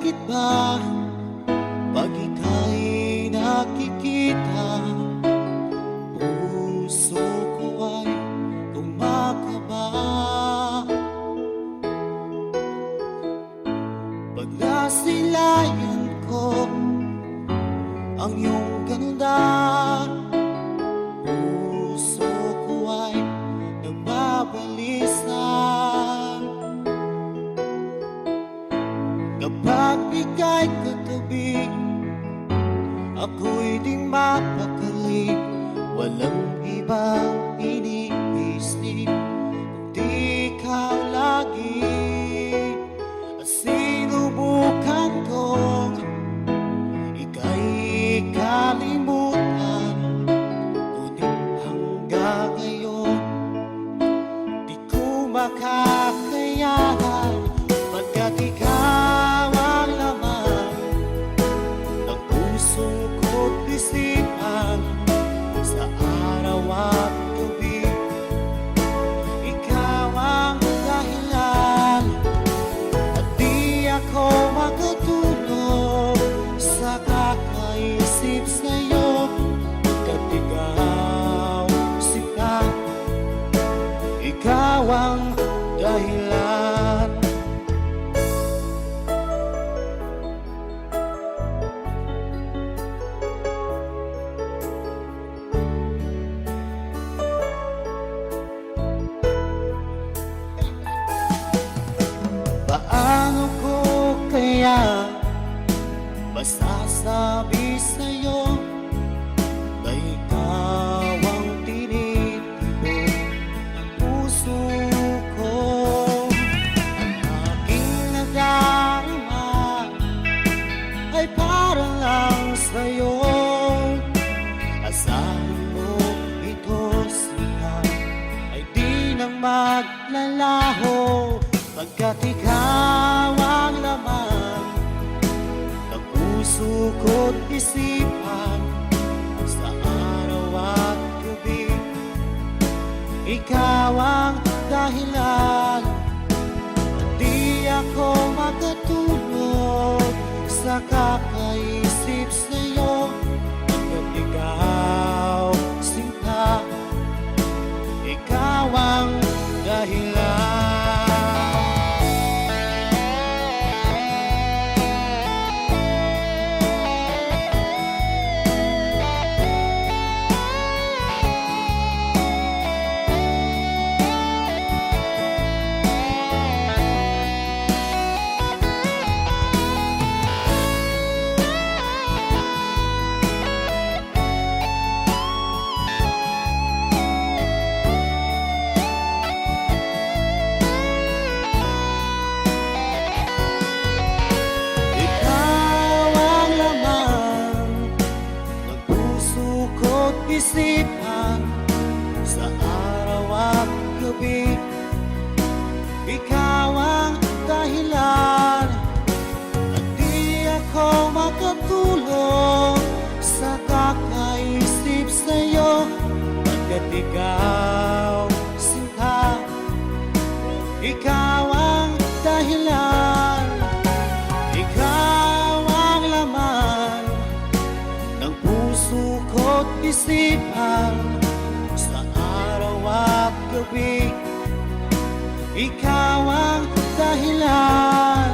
Bakit ba pag ika'y nakikita, puso ko ay kumakaba? Pag nasilayan ko ang iyong ganda, puso ko ay nababalisa. Kapag ika'y katabi, ako'y di mapakali. Walang ibang iniisip kundi ikaw lagi. At sinubukan kong ika'y kalimutan, ngunit hanggang ngayon di ko makakayanan. Pagkat ikaw ang laman ng puso ko't isipan, sa araw at gabi ikaw ang dahilan. At di ako makatulog sa kakaisip sa'yo, pagkat ikaw sinta, ikaw ang dahilan. Paano ko kaya masasabi sa'yo na ikaw ang tinitibok ng puso ko? Ang aking nadarama ay para lang sa'yo. Asahan mo ito sila ay di nang maglalaho, pagkat ikaw ang laman ng puso ko't isipan, sa araw at gabi ikaw ang dahilan. At di ako makatulog sa kakaisip sa'yo, pagkat ikaw sinta, ikaw ang dahilan. Isipan, sa araw at gabi ikaw ang dahilan. At di ako makatulog sa kakaisip sa'yo, pagkat ikaw sinta, ikaw ang dahilan. Ikaw ang laman ng puso ko't isipan, sa araw at gabi ikaw ang dahilan.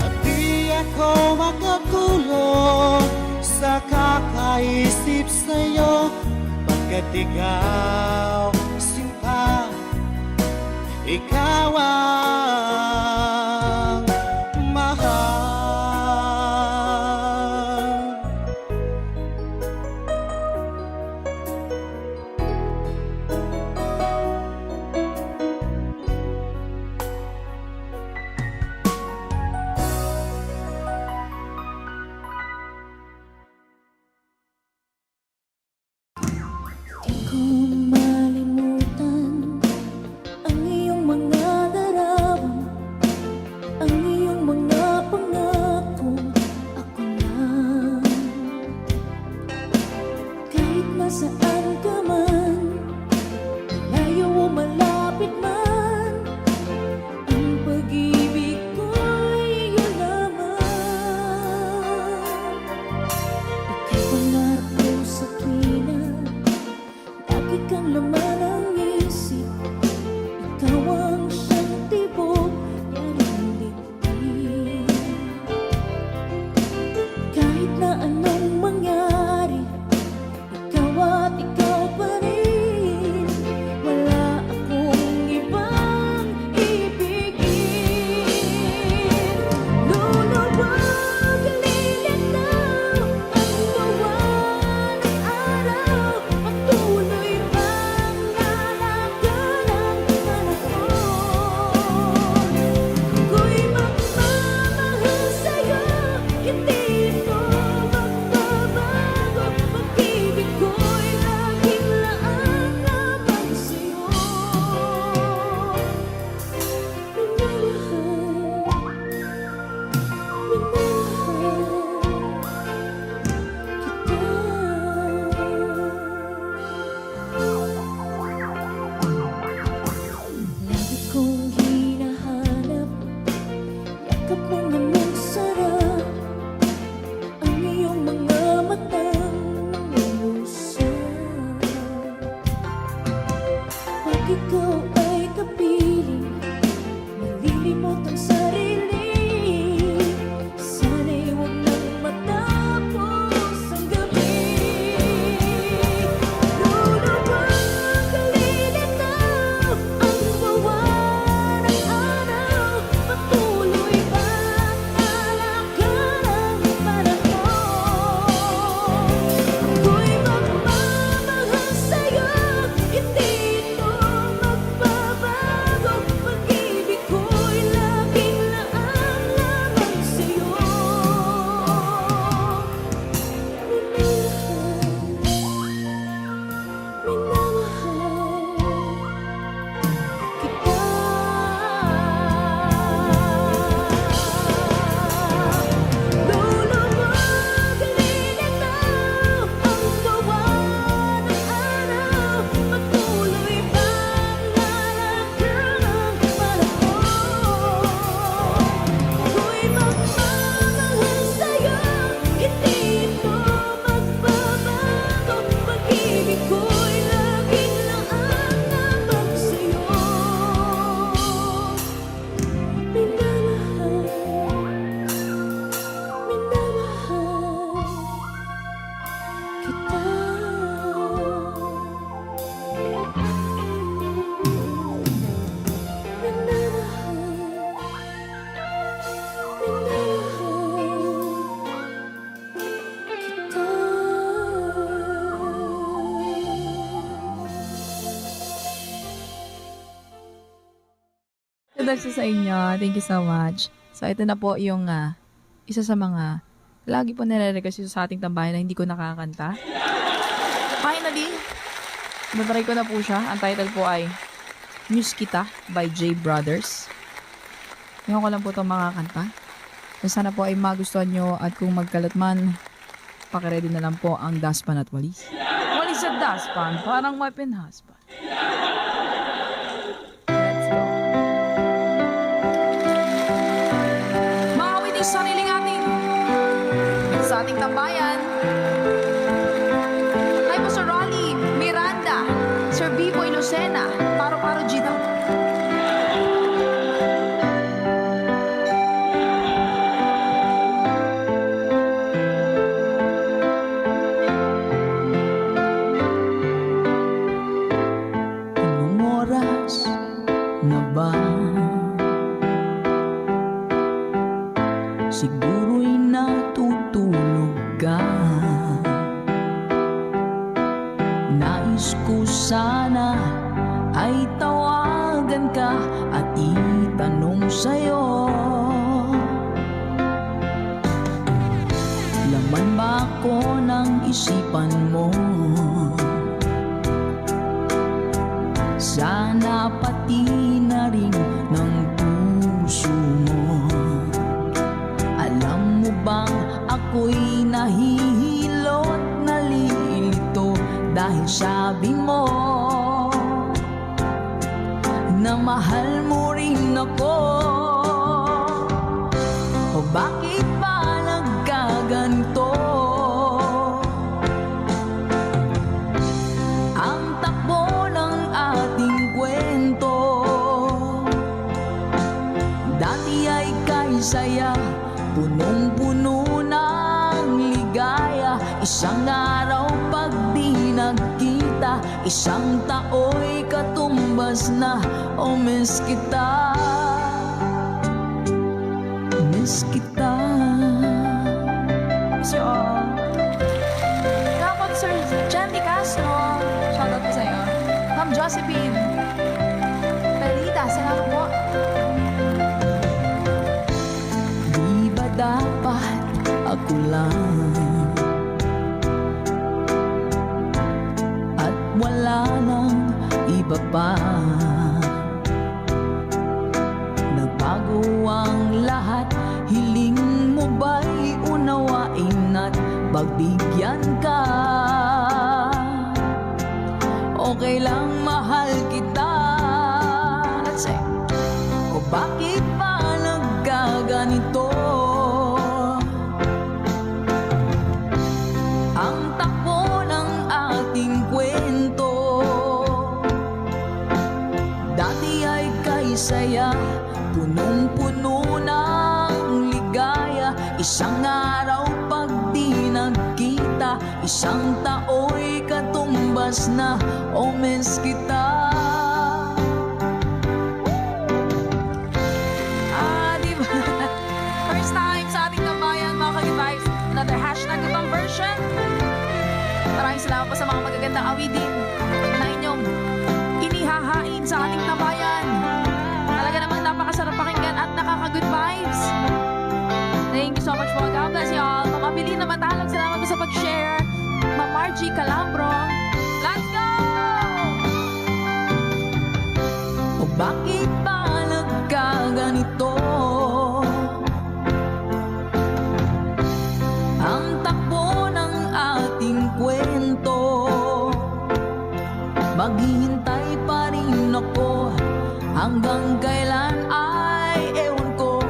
At di ako makatulog sa kakaisip sa'yo, pagkat ikaw sinta, ikaw ang mahal. Di ko malimutan ang iyong mga darama. bless you sa inyo. Thank you so much. So, ito na po yung isa sa mga lagi po nire-request sa ating tambayan na hindi ko nakakanta. Finally, natry ko na po siya. Ang title po ay Miss Kita by J Brothers. Ngayon ko lang po itong makakanta. So, sana po ay magustuhan nyo at kung magkalat man, pakiready na lang po ang daspan at walis. Walis at daspan, parang my pinhaspan. Let's go. Mga witing sariling atin sa ating tambayan. Hi po Sir Rolly, Miranda, Sir Biboy Lucena, Paro-Paro Gino. Anong oras na ba? Siguro'y natutulog ka. Nais ko sana ay tawagan ka at itanong sa'yo, laman ba ako ng isipan mo? Sana pati na rin ng puso mo. Alam mo bang ako'y nahihilot, nalilito dahil sabi mo na mahal mo rin ako. O bakit ba nagkaganito? Ang takbo ng ating kwento, dati ay kay saya, punong-puno ng ligaya. Isang araw pag di nagkita, isang tao'y katumbas na. O miss kita, miss kita. Miss you all. Kapag Sir Jandy Castro, shoutout po sa'yo. Ma'am Josephine, Perita, salamat po. Di ba dapat ako lang at wala nang iba pa? Nagbago ang lahat, hiling mo ba'y unawain at pagbigyan ka? Okay lang, mahal kita. Let's say, O bakit ba nagkaganito? Ang takbo ng ating kwento, dati ay kay saya, punong-puno ng ligaya. Isang araw pag di nagkita, isang tao'y katumbas na. O miss kita. diba? First time sa ating tambayan, mga ka-vibes. Another hashtag ibang version. Maraming salamat po sa mga magagandang awidin na inyong inihahain sa ating tambayan. Talaga namang napakasarap pakinggan at nakaka-good vibes. Thank you so much po. God bless you all. Mamabili na matalag, salamat po sa pag-share. Ma'am Margie Calambro. Let's go! O bakit ba nagkaganito? Ang takbo ng ating kwento, maghihintay pa rin ako. Hanggang kailan ay ewan ko.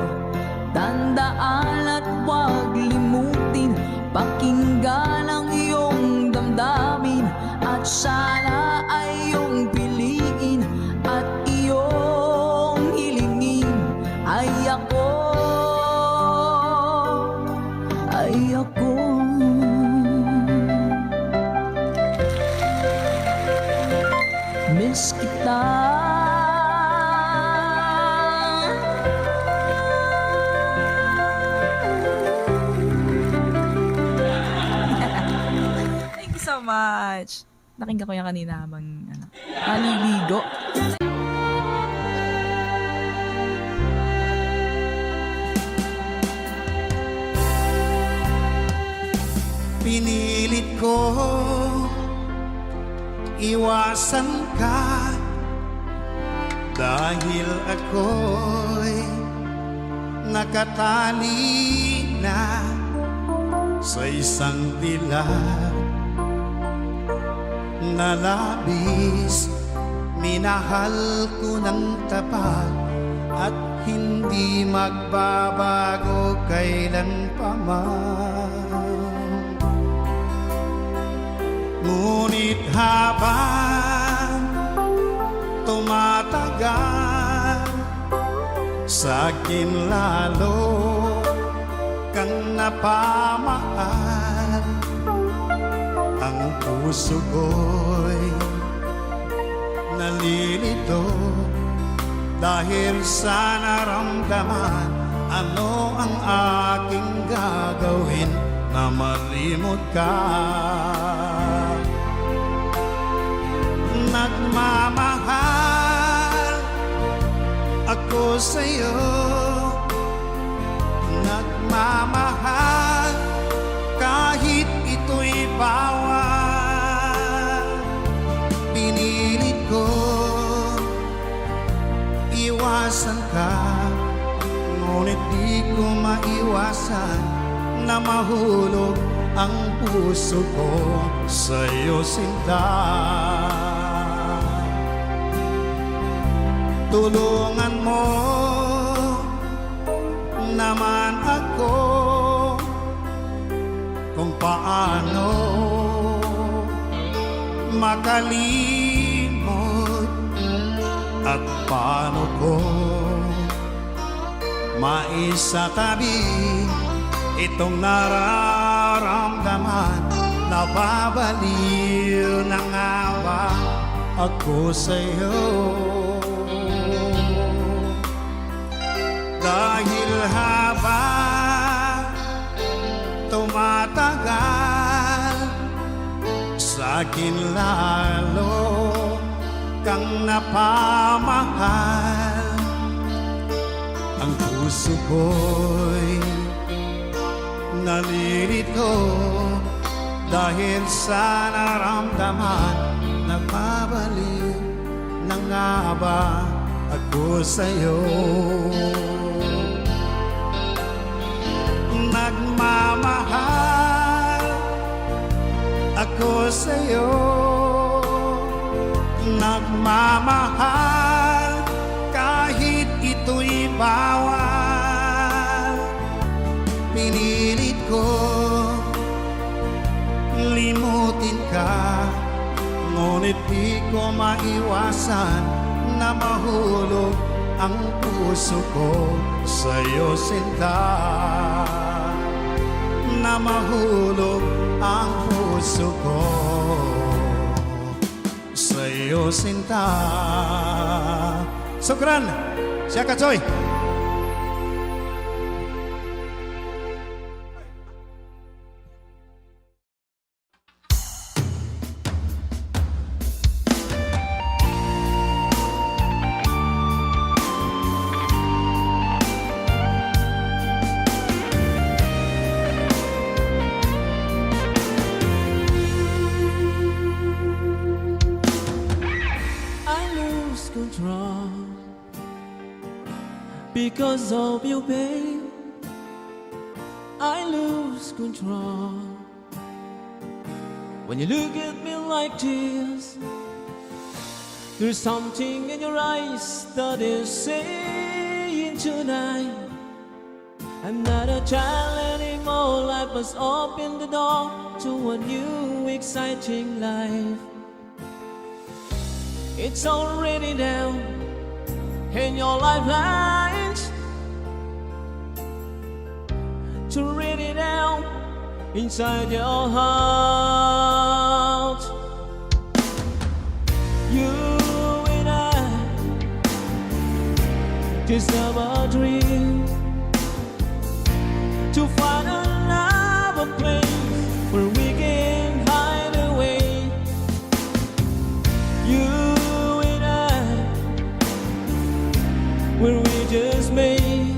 Tandaan at huwag limutin, pakinggan ang iyong damdamin. At sana ay iyong piliin at iyong hilingin. Ay ako, ay ako. Miss kita. Thank you so much. Nakinggan ko yan kanina habang naliligo. Pinilit ko iwasan ka dahil ako'y nakatali na sa isang dilag na labis. Minahal ko ng tapat at hindi magbabago kailanpaman. Ngunit habang tumatagal, sa'kin lalo kang napamahal. Ang puso ko'y nalilito dahil sa naramdaman. Ano ang aking gagawin na malimot ka? Nagmamahal ako sa'yo, nagmamahal kahit ito'y bawal. Pinilit ko iwasan ka, ngunit di ko maiwasan na mahulog ang puso ko sa'yo, sinta. Tulungan mo naman ako kung paano makalimot at paano ko maisatabi itong nararamdaman. Nababaliw na nga ba ako sa'yo? Dahil habang tumatagal, sa'kin lalo kang napamahal. Ang puso ko'y nalilito dahil sa naramdaman. Nagbabaliw na nga ba ako sa'yo? Nagmamahal ako sa'yo, nagmamahal kahit ito'y bawal. Pinilit ko limutin ka, ngunit di ko maiwasan na mahulog ang puso ko sa'yo, sinta. Na mahulog ang puso ko sa'yo, sinta. Sukran, siya Katsoy. Because of you, babe, I lose control. When you look at me like this, there's something in your eyes that is saying tonight, I'm not a child anymore. Life has opened the door to a new exciting life. It's already down in your lifelines, to read it out inside your heart. You and I just have a dream to find another place where we can hide away. You and I, where we just made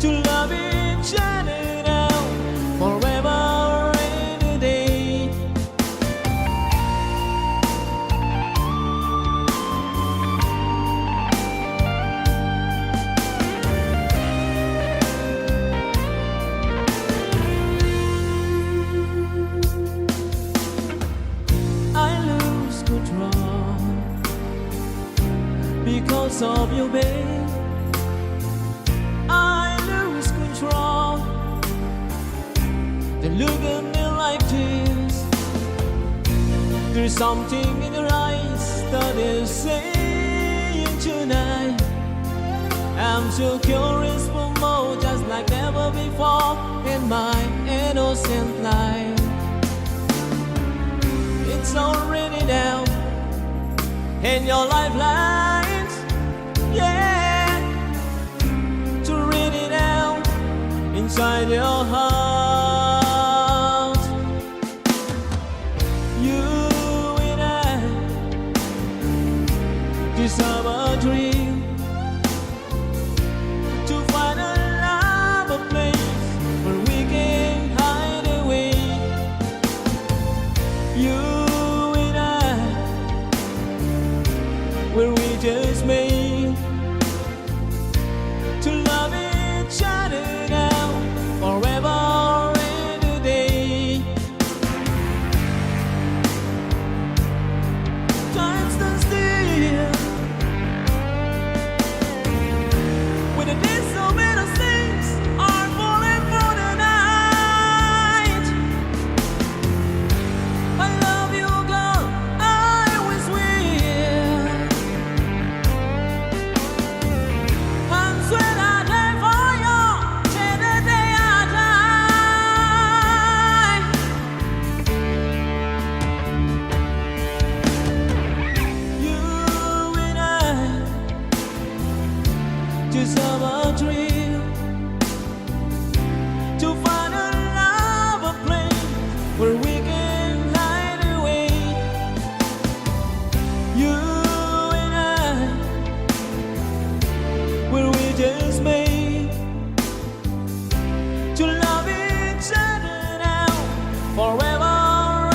to love each other now forever There's something in your eyes that is saying tonight, I'm so curious for more, just like never before in my innocent life. It's already down in your lifelines, yeah, to read it out inside your heart. You and I just have a dream to find a love, a place where we can hide away. You and I, where we just made to love each other now, forever and a day. Time stands still when the days so many things are falling for the night. I love you, girl, I always will. I'm swear I die for you till the day I die. You and I just have a dream to find a love, a place where we can hide away. You and I, where we just made to love each other now, forever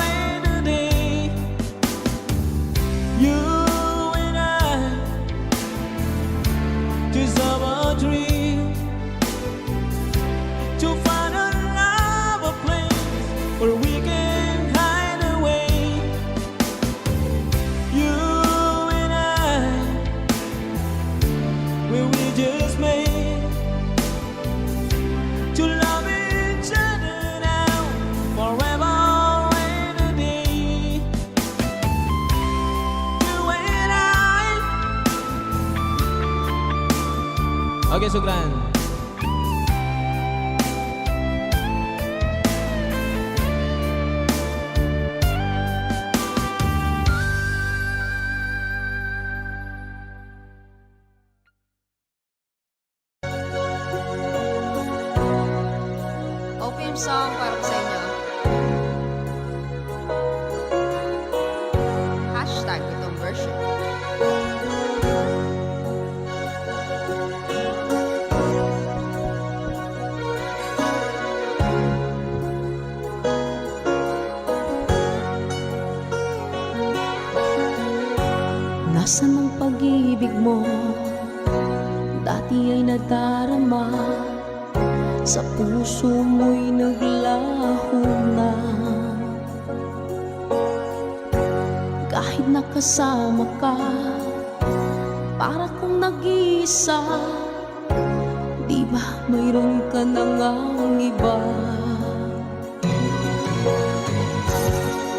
and a day. You and I just have a dream to find a love, a place where we can hide away. You and I, where we just made to love each other now, forever and a day. You and I. Okay, Sugran. Opium song para sa inyo. Hashtag itong version. Nasaan ang pag-ibig mo? Dati ay nadarama, sa puso mo'y naglaho na. Kahit nakasama ka, para kong nag-iisa. Di ba mayroon ka na ngang iba?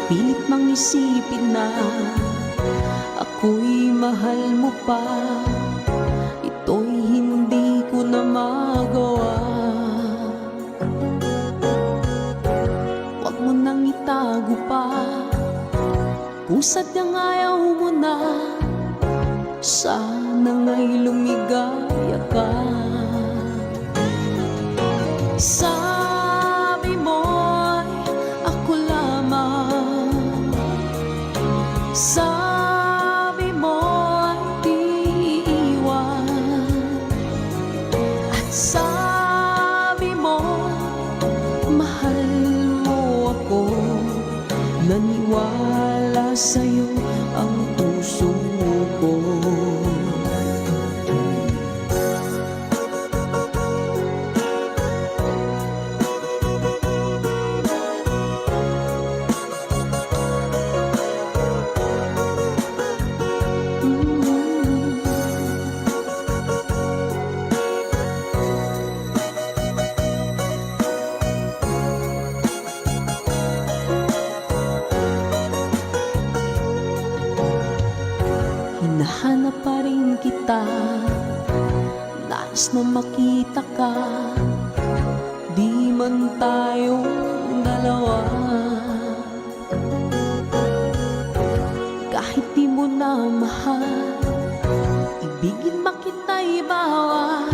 Pilit mang isipin na ako'y mahal mo pa. Ito'y hindi ko na magawa. Huwag mo nang itago pa, kung sadyang ayaw mo na. Sana nga'y lumigaya ka. Sabi mo'y ako lamang, sabi mo'y di iiwan, at sabi mo mahal mo ako. Naniwala sa'yo ang puso ko. nais na makita ka, di man tayong dalawa. Kahit di mo na mahal, ibigin makita'y bawal.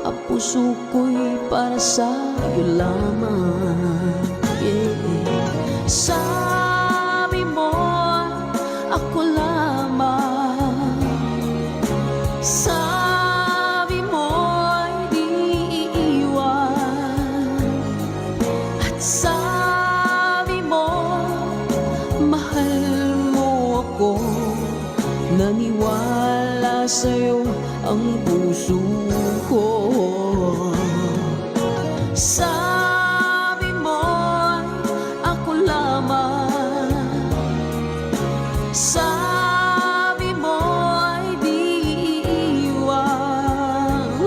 Ang puso ko'y para sa'yo lamang, yeah. Sabi mo, ako lamang. Sabi mo'y di iiwan. At sabi mo, mahal mo ako. Naniwala sa'yo ang puso ko. Sabi mo, ako lamang. Sabi mo ay di iiwan.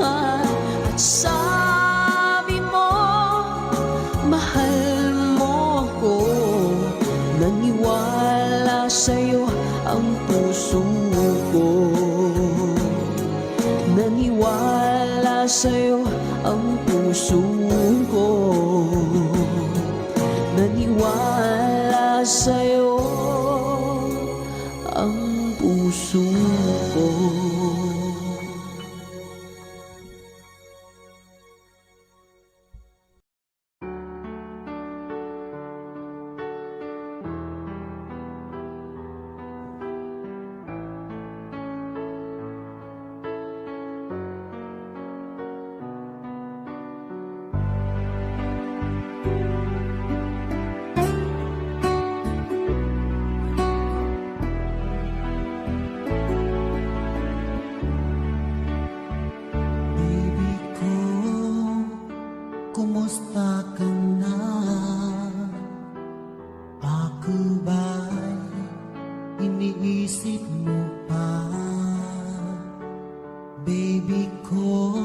At sabi mo, mahal mo ako. Naniwala sa'yo ang puso ko. Naniwala sa'yo ang puso ko. Naniwala sa'yo ang puso ko. Baby ko, kumusta ka na? Ako ba'y iniisip mo pa? Baby ko,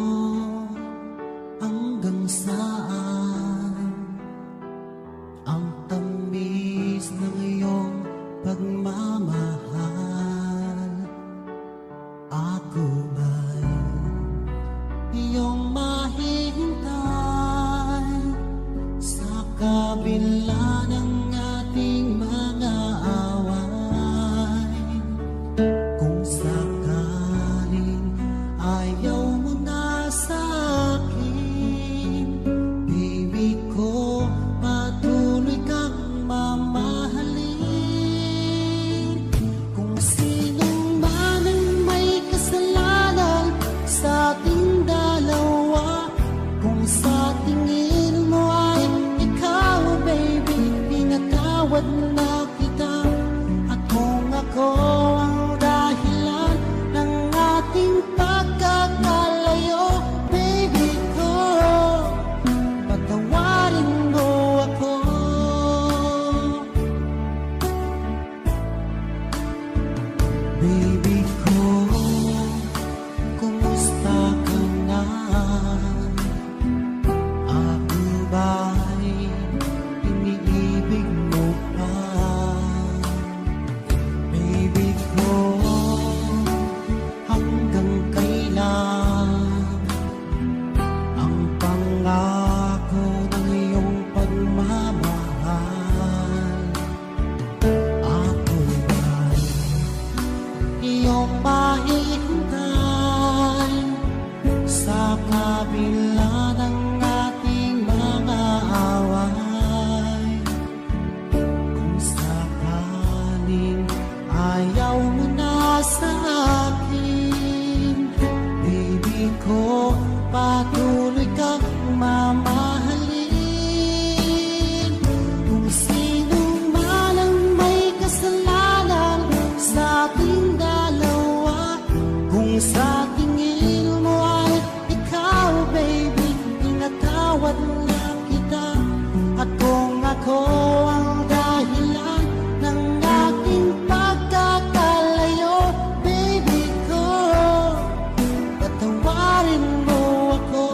hanggang saan ang tamis ng iyong pagmamahal? Ako ba'y iyong mahihintay sa kabila ng ating mga away? Kung sakaling ayaw mo na sa akin, baby ko, patuloy kang mamahalin. Kung sinong man ang may kasalanan sa ating dalawa, kung sa tingin mo ay ikaw, baby, pinatawad na kita. At kung ako ang dahilan ng ating pagkakalayo, baby ko, patawarin mo ako. Baby ko, kumusta ka na? Ako ba'y iniibig mo pa? Baby ko, hanggang kailan ang pangako ng iyong pagmamahal? Ako ba'y iyong mahihintay sa kabila ng ating mga away? Kung sakaling ayaw mo na sa akin, baby ko, patuloy kang mamahalin. Kung sino man ang may kasalanan sa ating dalawa, kung sa tingin mo ay ikaw, baby, pinatawad na kita. At kung ako ang dahilan ng ating pagkakalayo, baby ko, patawarin mo ako.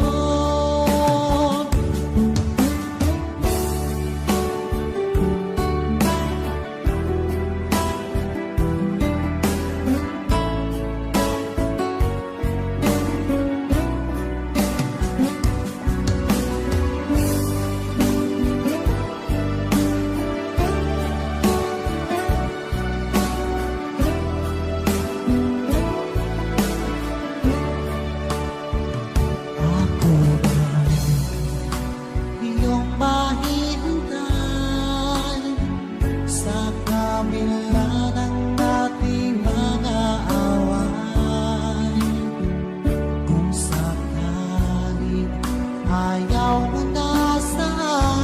ayaw mo na sa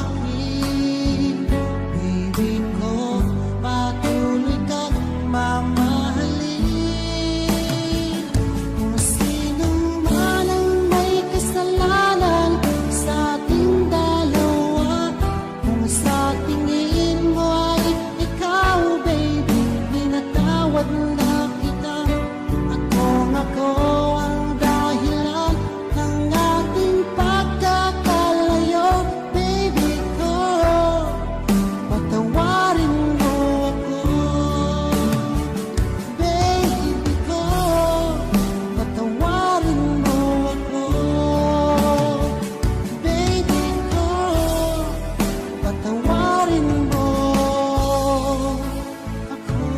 akin. Baby ko, patuloy kang mamahalin. Kung sino man ang may kasalanan sa ating dalawa, kung sa tingin mo ay ikaw, baby, pinatawad na kita. Ako ang dahilan ng ating pagkakalayo, baby ko. Patawarin mo ako, baby ko. Patawarin mo ako, baby ko. Patawarin mo ako.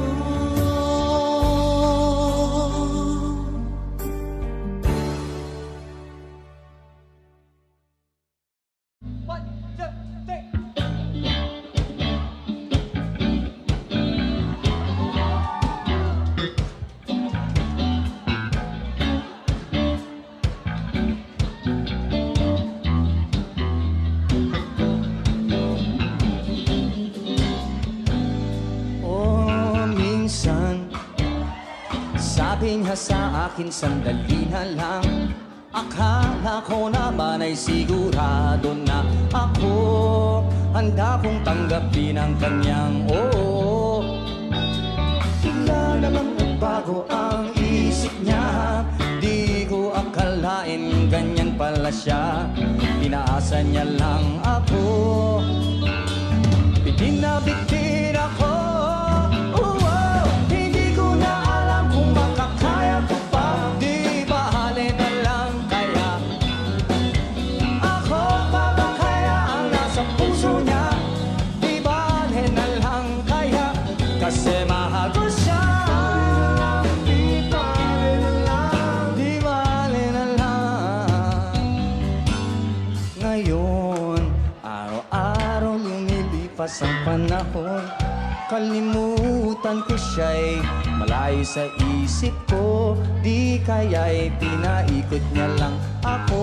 Oh, minsan sabi niya sa akin, sandali na lang. Akala ko naman ay sigurado na ako handa kong tanggapin ang kanyang oo. Bigla namang nagbago ang isip niya. Di ko akalain ganyan pala siya. Inaasa niya lang ako. Bitin na bitin ako. Oh, hindi ko na alam kung makakaya ko pa. Di bahali na lang kaya. Ako pa ba kaya ang nasa puso niya? Di bahali na lang kaya. Kasi mahal ko siya. Di bahali na lang. Di bahali na lang. Ngayon, araw-araw lumilipas ang panahon. Kalimutan ko siya'y malayo sa isip ko. Di kaya'y pinaikot niya lang ako.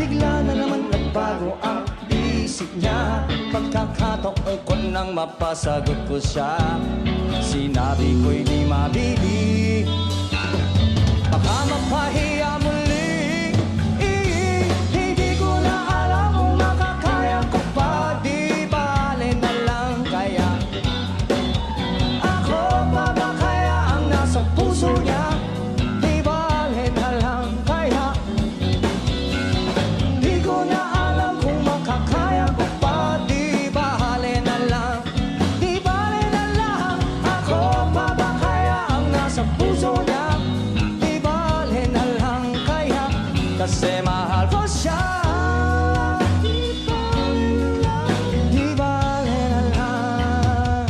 Bigla na naman nagbago ang isip niya. Pagkakataon ko nang mapasagot ko siya. Sinabi ko'y di mabili, baka mapahiya muli. Hindi ko na alam kung makakaya ko pa. Di bale na lang kaya. Ako pa ba kaya ang nasa puso niya? Di bale na lang kaya. Di ko na alam kung makakaya ko pa. Di bale na lang. Di bale na lang. Ako pa ba kaya ang nasa puso niya? Di bale na lang kaya. Kasi mahal ko siya. Di bale na lang. Di bale na lang.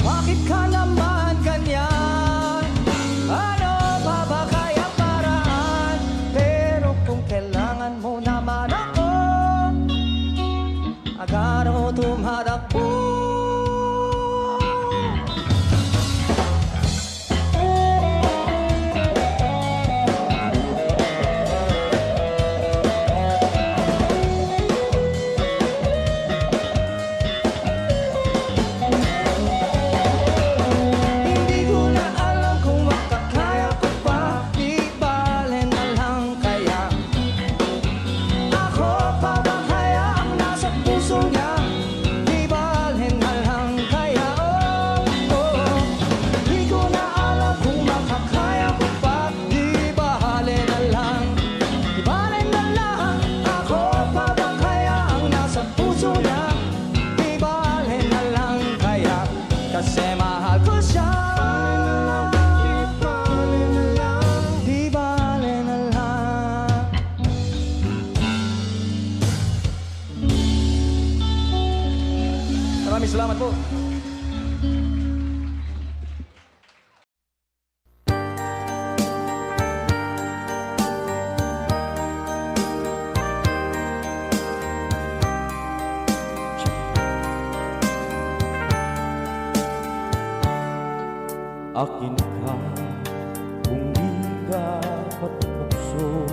Bakit ka naman ganyan? Ano pa ba kaya paraan? Pero kung kailangan mo naman ako, agad ako tumatakbo. Hindi ko na alam kung makakaya ko pa. Di bale na lang kaya. Ako pa ba kaya ang nasa puso niya? Di bale na lang kaya. Oh. Di ko na alam kung makakaya ko pa. Di bale na lang. Di bale na lang. Ako pa ba kaya ang nasa puso niya? Di bale na lang kaya. Kasi mahal ko siya. Di bale na lang. Di bale na lang. Maraming salamat po. Akin ka, kung di ka patapokso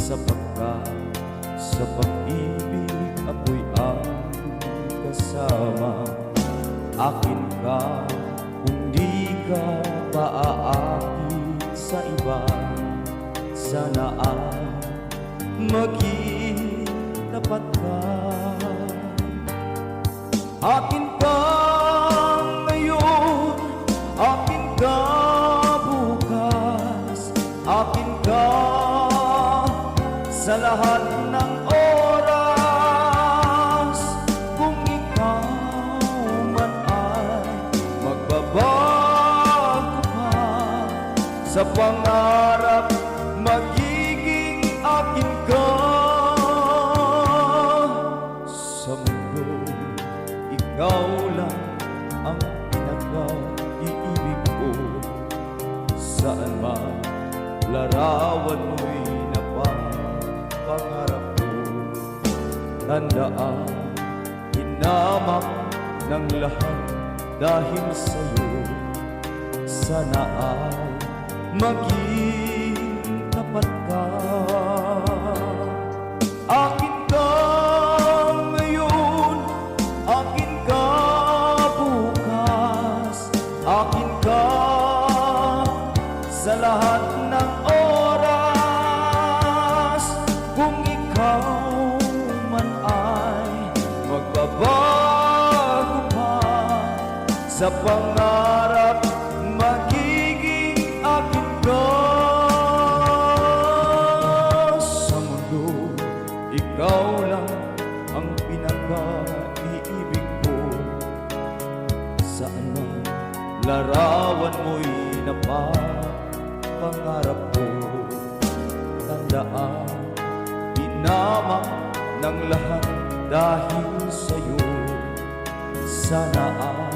sapagkat sa pag-ibig ako'y ang kasama. Akin ka kung di ka paaakit sa iba. Sana ay maging tapat ka. Akin ka ngayon, akin ka bukas, akin ka sa lahat ng oras. Kung ikaw man ay magbabago ka, sa pangarap magiging akin ka. Sa mundo, ikaw lang ang pinaka-iibig ko. Saan man larawan mo'y napapangarap ko. Tandaan, hinamak ng lahat dahil sa'yo. Sana ay maging tapat ka. Akin ka ngayon, akin ka bukas, akin ka sa lahat ng oras. Kung ikaw man ay magbabago pa, sa pangarap magiging akin ka. Sa mundo, ikaw lang ang pinaka-iibig ko. Saan man larawan mo'y napapangarap ko. Tandaan, pinamak ng lahat dahil sa'yo. Sana ay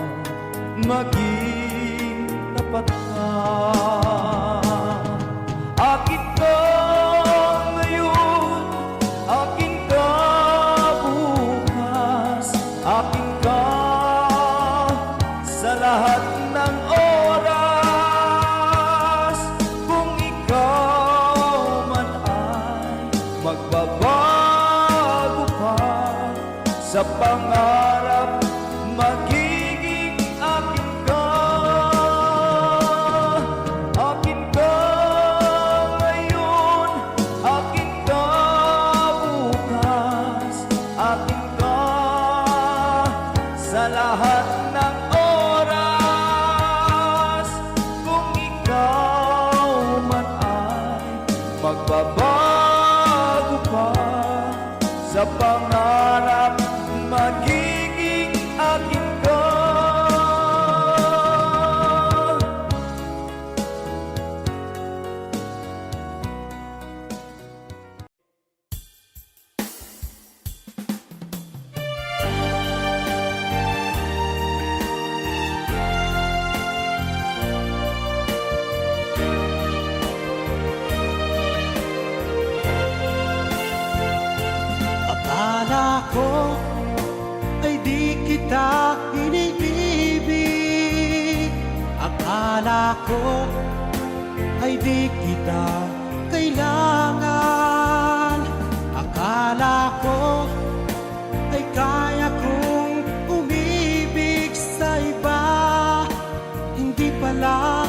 maging tapat ka. Akin ka ngayon, akin ka bukas, akin ka sa lahat ng oras. Kung ikaw man ay magbabago pa, sa pangarap magiging akin ka. Akin ka ngayon, akin ka bukas, akin ka sa lahat ng oras. Kung ikaw man ay magbabago pa, sa pangarap magiging akin ka. Akala ko ay di kita iniibig. Akala ko ay di kita kailangan. Akala ko ay kaya kong umibig sa iba. Hindi pala,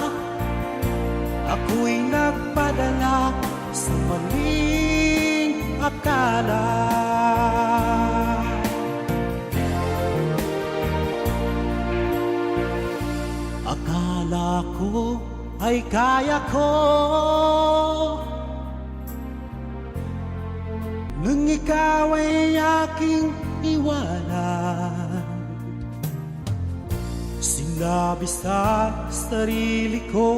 ako'y nagpadala sa maling akala. Akala ko ay kaya ko, nung ikaw ay aking iwanan. Sinabi sa sarili ko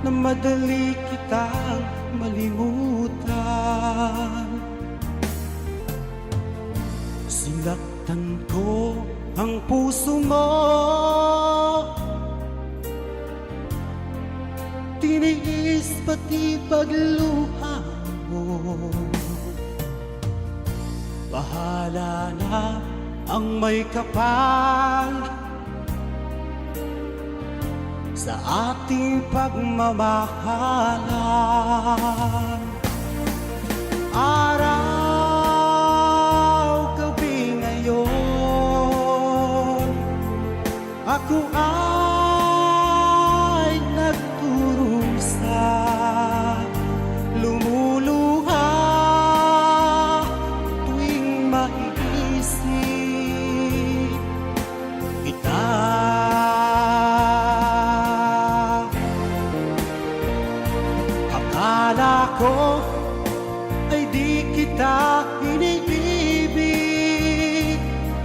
na madali kitang malimutan. Sinaktan ko ang puso mo, tiniis pati pagluha mo. Bahala na ang may kapal, sa ating pagmamahalan. Araw, gabi ngayon, ako ay nagkurusa, lumuluha tuwing maiisip kita. Akala ko ay di kita iniibig,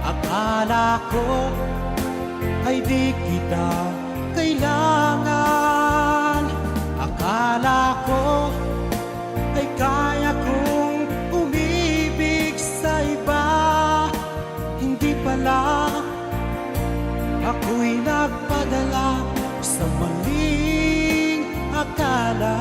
akala ko ay di kita kailangan, akala ko ay kaya kong umibig sa iba. Hindi pala, ako'y nagpadala sa maling akala.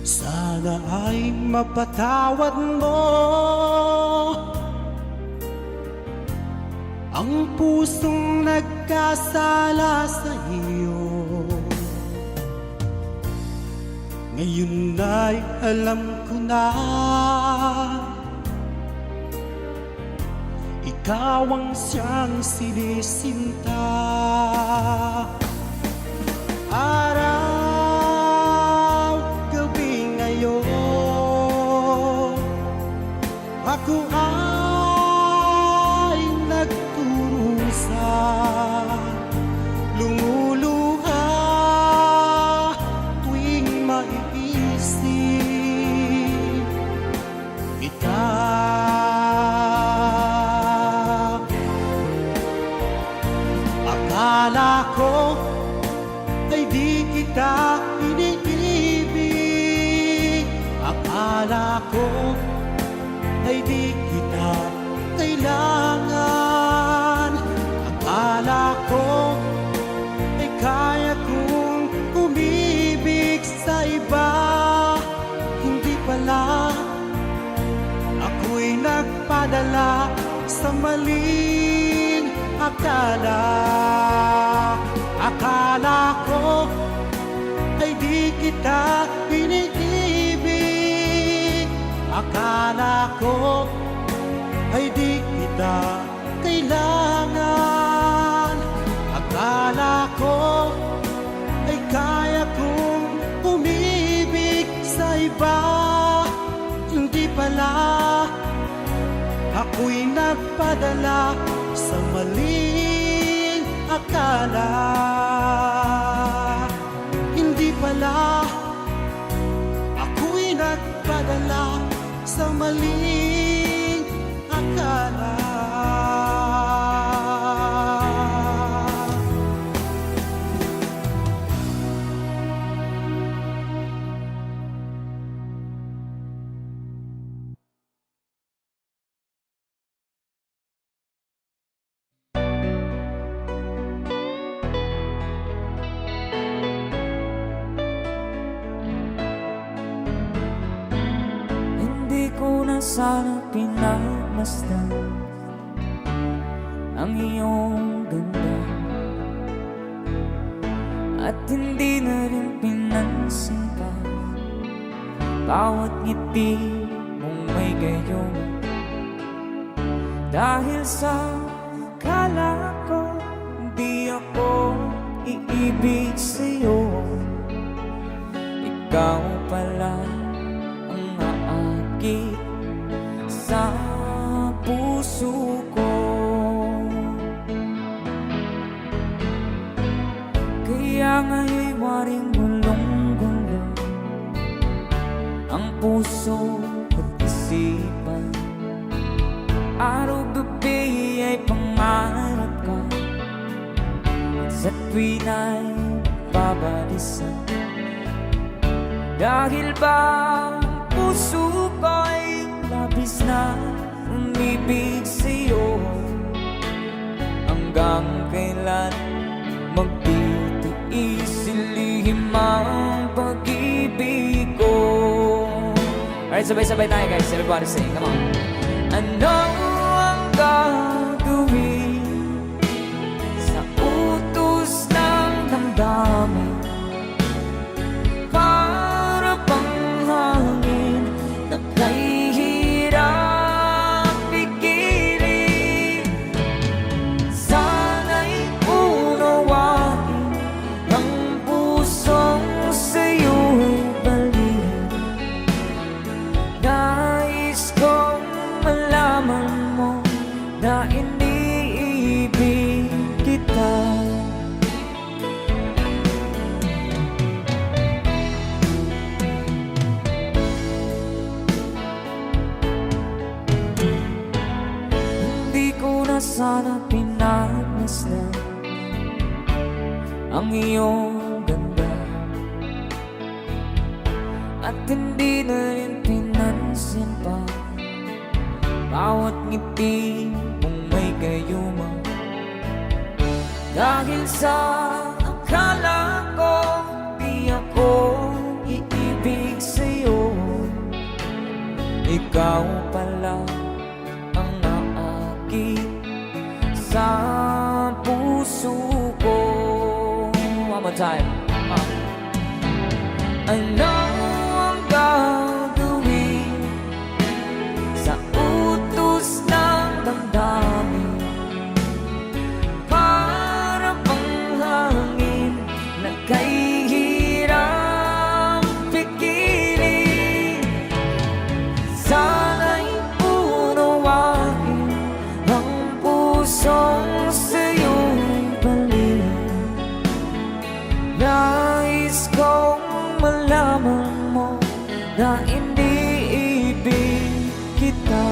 Sana ay mapatawad mo ang pusong nagkasala sa iyo. Ngayon ay alam ko na ikaw ang siyang sinisinta. Araw, gabi ngayon, ako ay nagkurusa, lumuluha tuwing maiisip kita. Akala ko ay di kita iniibig, akala ko ay di kita kailangan, akala ko ay kaya kong umibig sa iba. Hindi pala, ako'y nagpadala sa maling akala. Akala ko ay di kita iniibig, akala ko ay di kita kailangan, akala ko ay kaya kong umibig sa iba. Hindi pala, ako'y nagpadala sa maling akala. Hindi pala, ako'y nagpadala sa maling akala. Hindi ko na sana pinagmasdan ang iyong ganda, at hindi na rin pinansin pa bawat ngiti mong may gayon. Dahil sa kala ko di ako iibig sa'yo, ikaw pala ang aakit sa puso ko. Kaya nga'y waring gulong-gulo ang puso at isipan. Araw-gabi ay pangarap ka, at sa tuwin ay babalisan. Dahil ba ang puso ko'y labis na umibig sa'yo, hanggang kailan magtitiis ilihim ang pag-ibig ko. Alright, sabay-sabay tayo guys. Everybody sing, come on. Ano ang malaman mo na iniibig kita. Hindi ko na sana pinagmasdan ang iyong ganda, at hindi na rin pinansin pa bawat ngiti mong may gayuma. Dahil sa akala ko di ako iibig sa'yo, ikaw pala ang naakit sa puso ko. One more time. Ano ang gagawin sa utos ng damdamin? Para bang hangin na kahihirap pigilan. Sana'y unawain ang pusong sa'yo'y balik. Nais kong malaman mo na iniibig kita.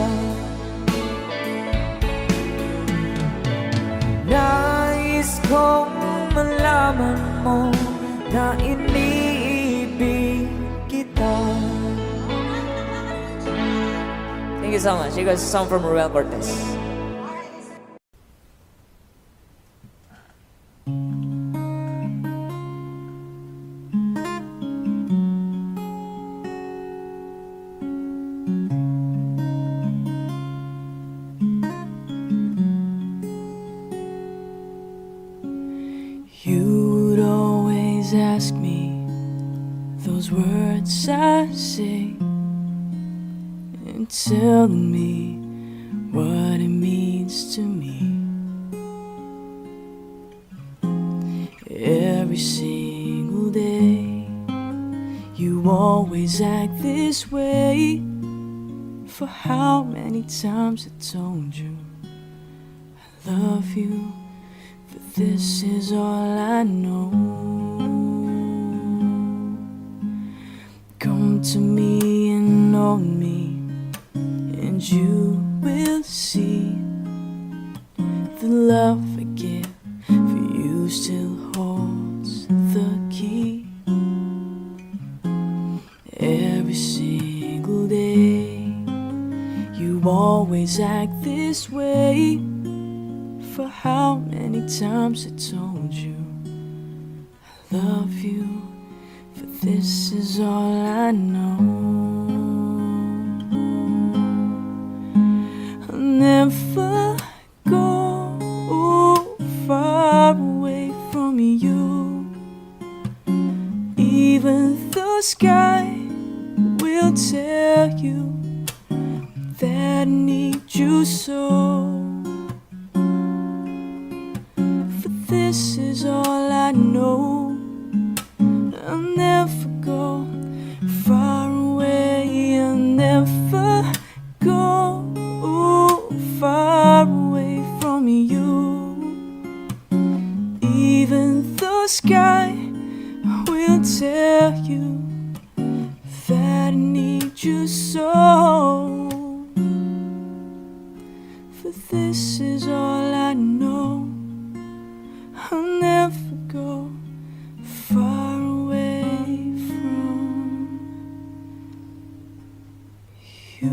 Nais kong malaman mo na iniibig kita. Thank you so much. You guys, a song from Ruel Cortez. You would always ask me those words I say, and telling me what it means to me. Every single day, you always act this way. For how many times I told you I love you, but this is all I know. Come to me and know me, and you will see the love I give for you still holds the key. Every single day, you always act this way. For how many times I told you I love you, for this is all I know. I'll never go far away from you. Even the sky will tell you that I need you so. This is all I know. I'll never go far away. I'll never go far away from you. Even the sky will tell you that I need you so. For this is all I know. I'll never go far away from you.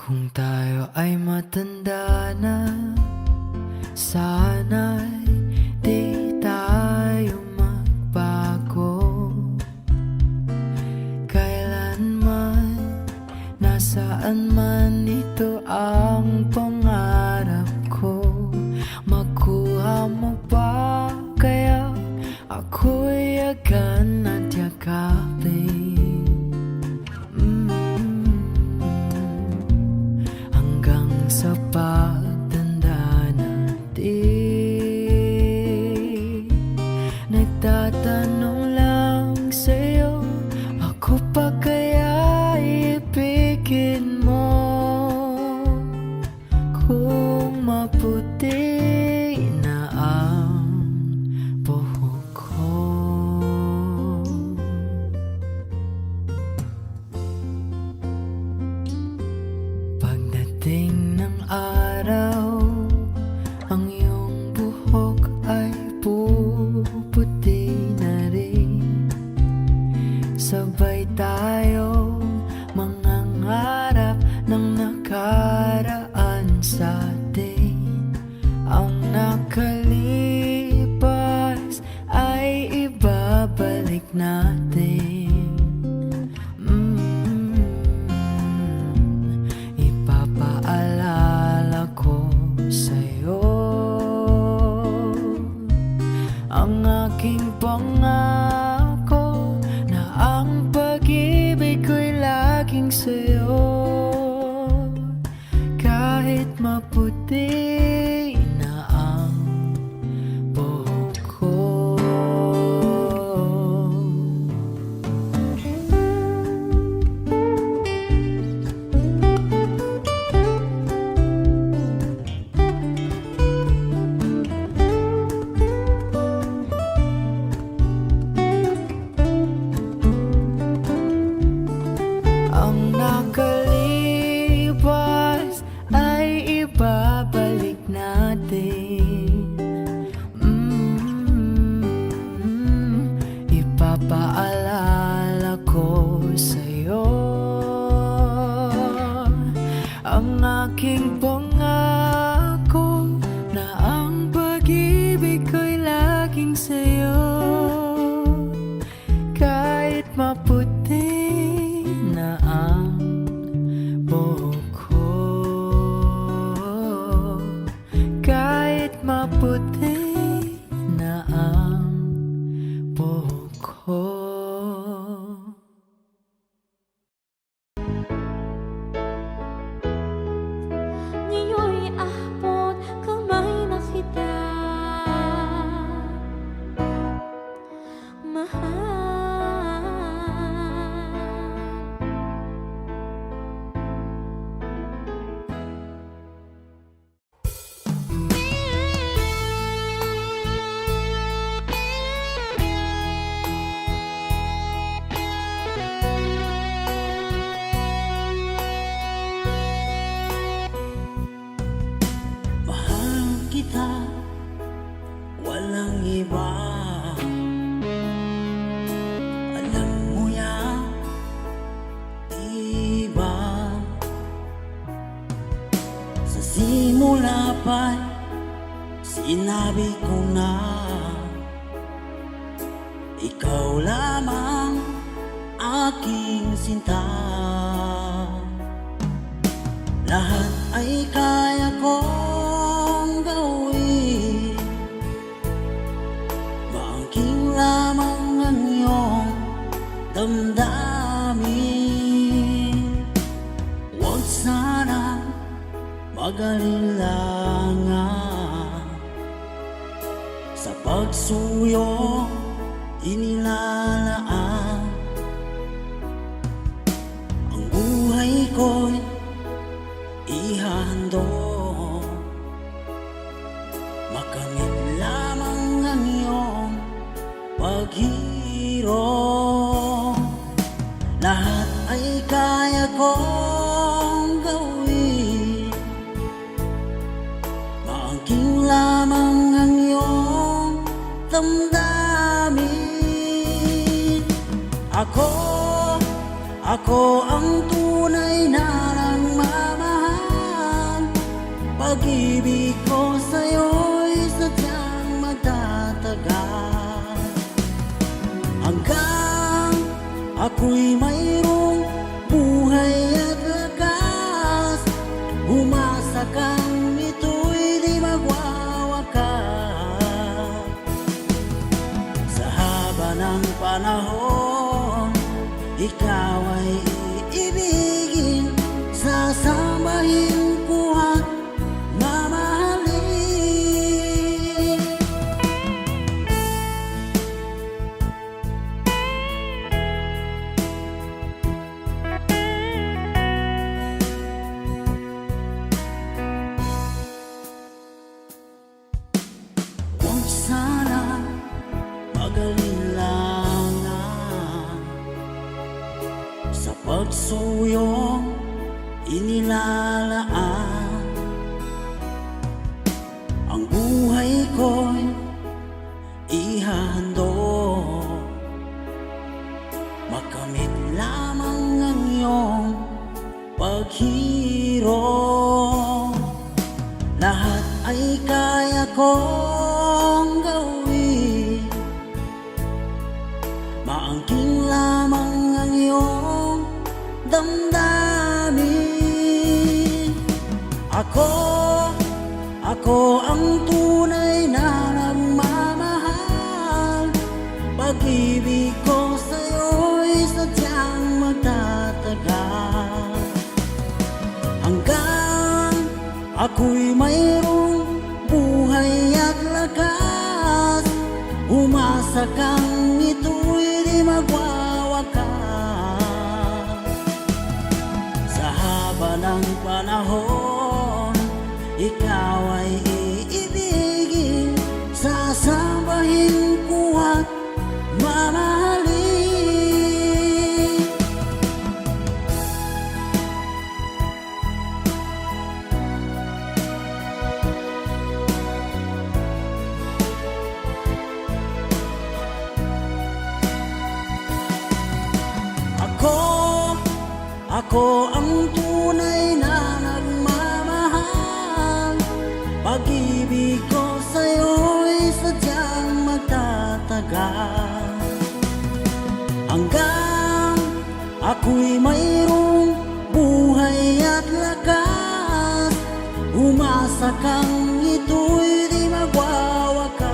Kung tayo ay matanda na, sana'y di tayo magbago. Kailanman, nasaan man ito, maputi na ang buhok ko. Pagdating ng araw, ang iyong buhok ay puputi na rin. Sabay tayo mangangarap ng nakaraan sa atin. Ang nakalipas ay ibabalik natin. Ipapaalala ko sa'yo ang aking pangako na ang pag-ibig ko'y laging sa'yo. Kahit maputi na ang buhok ko. Ang nakalipas ay ibabalik natin. Ipapaalala ko sa'yo ang aking pangako na ang pag-ibig ko'y laging sa'yo. Kahit maputi na ang buhok ko, kahit maputi na ang buhok ko. Ngayon'y ahpot kamay na kita, mahal. Mahal kita, walang iba. Alam mo yan, diba? Sa simula pa'y sinabi ko na ikaw lamang aking sinta. Lahat ay kaya kong gawin, maangking lamang ang iyong damdamin. Huwag sana mag-alilangan sa pagsuyo inilalaan. Ang buhay ko'y ihandog, makamit lamang ang iyong paghirap. Lahat ay kaya kong gawin, maangking lamang ang iyong damdamin. Ako ang tunay na nagmamahal. Pag-ibig ko sa'yo'y sadyang magtatagal, hanggang ako'y mayroong buhay at lakas. Umasa kang ito'y di magwawakas. Sa haba ng panahon, ikaw ay iibigin, sasambahin ko at mamahalin. kong gawin. Maangking lamang ang iyong damdamin. Ako ang tunay na nagmamahal. Pag-ibig ko sa'yo'y sadyang magtatagal. Hanggang ako'y mayroong buhay at lakas, umasa kang ito'y di magwawakas. Sa haba ng panahon, ikaw ay iibigin, sasambahin ko at mamahalin. Ako ang tunay na nagmamahal. Pag-ibig ko sa'yo'y sadyang magtatagal. Hanggang ako'y mayroong buhay at lakas, umasa kang ito'y di magwawakas.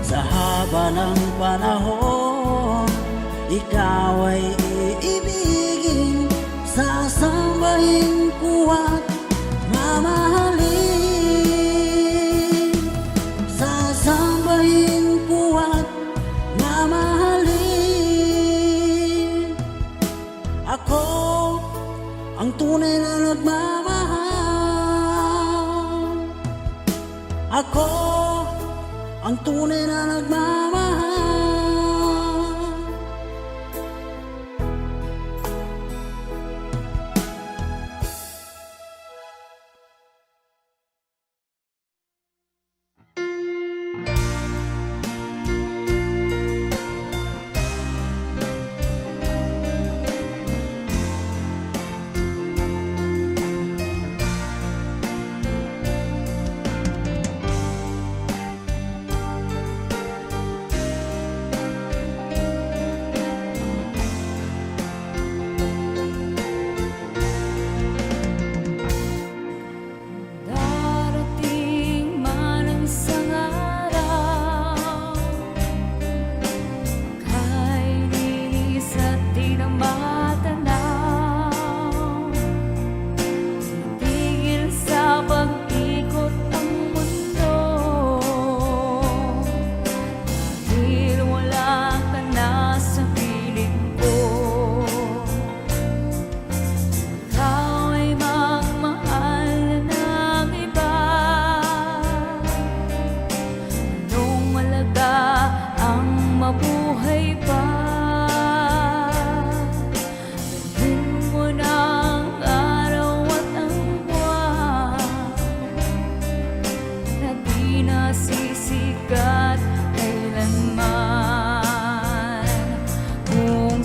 Sa haba ng panahon, ikaw ay iibigin, sasambahin ko at mamahalin. Sasambahin ko at mamahalin. Ako ang tunay na nagmamahal. Ako ang tunay na nagmamahal.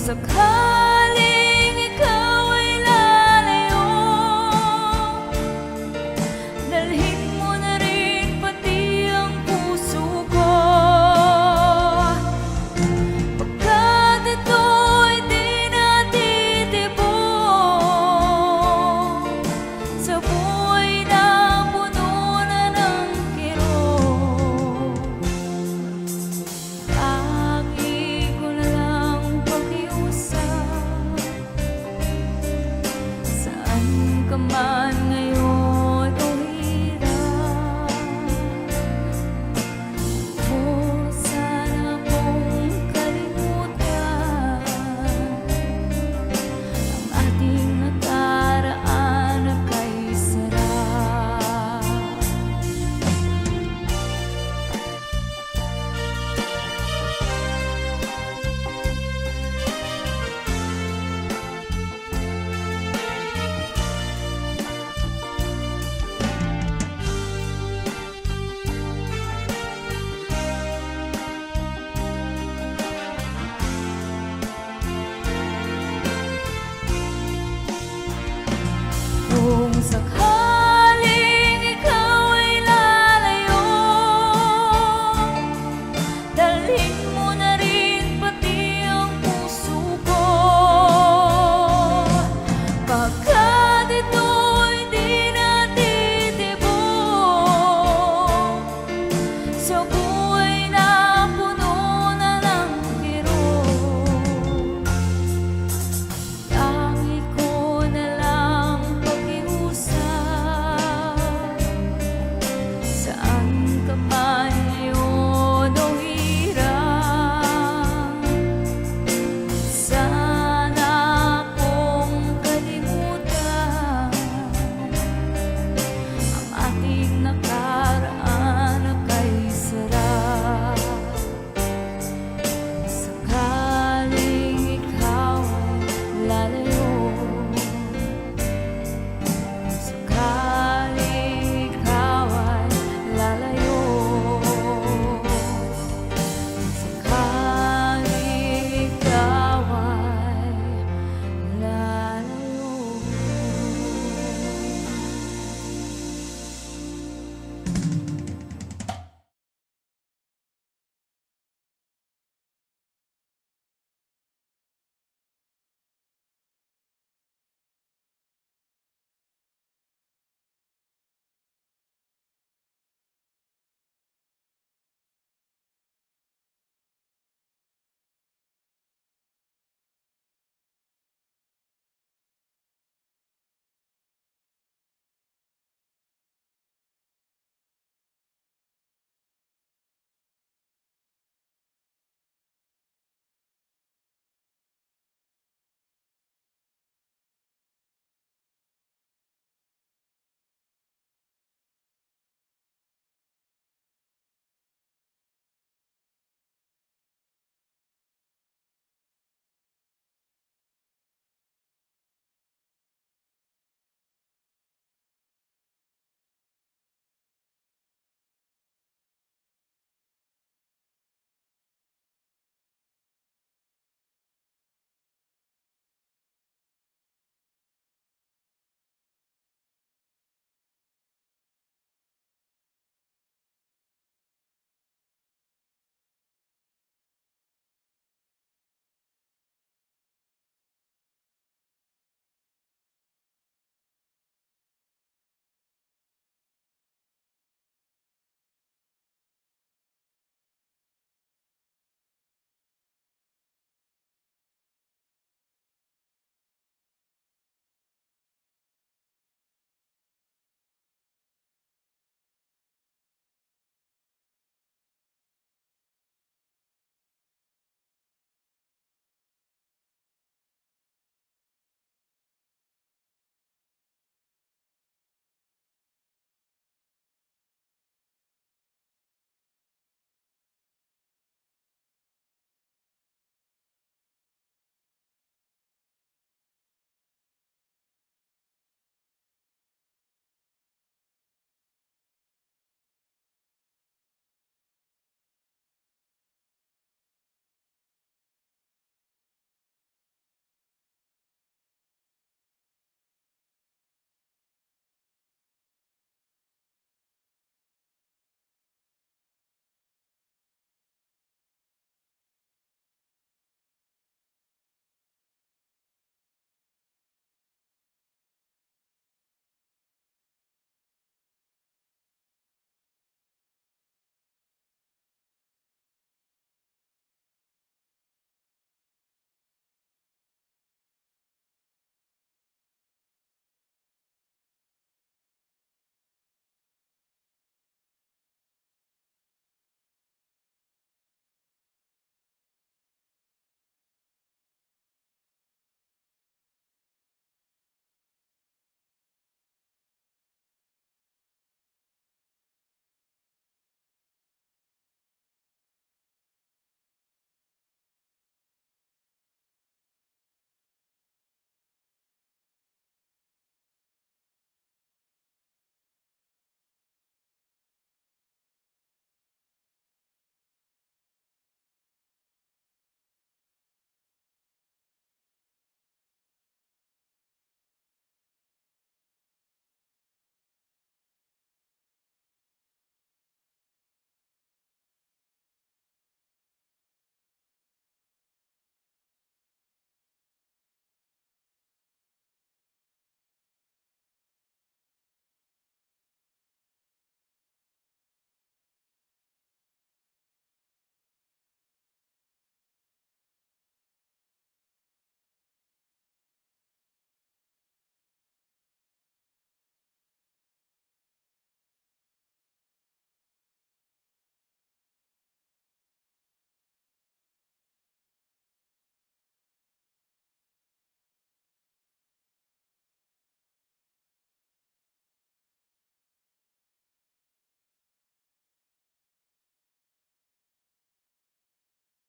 Sakaling ikaw ay lalayo, dalhin mo na rin pati ang puso ko. Pagkat ito'y di natitibok sa buhay na puno na ng kirot. Tangi ko na lang pakiusap, saan ka man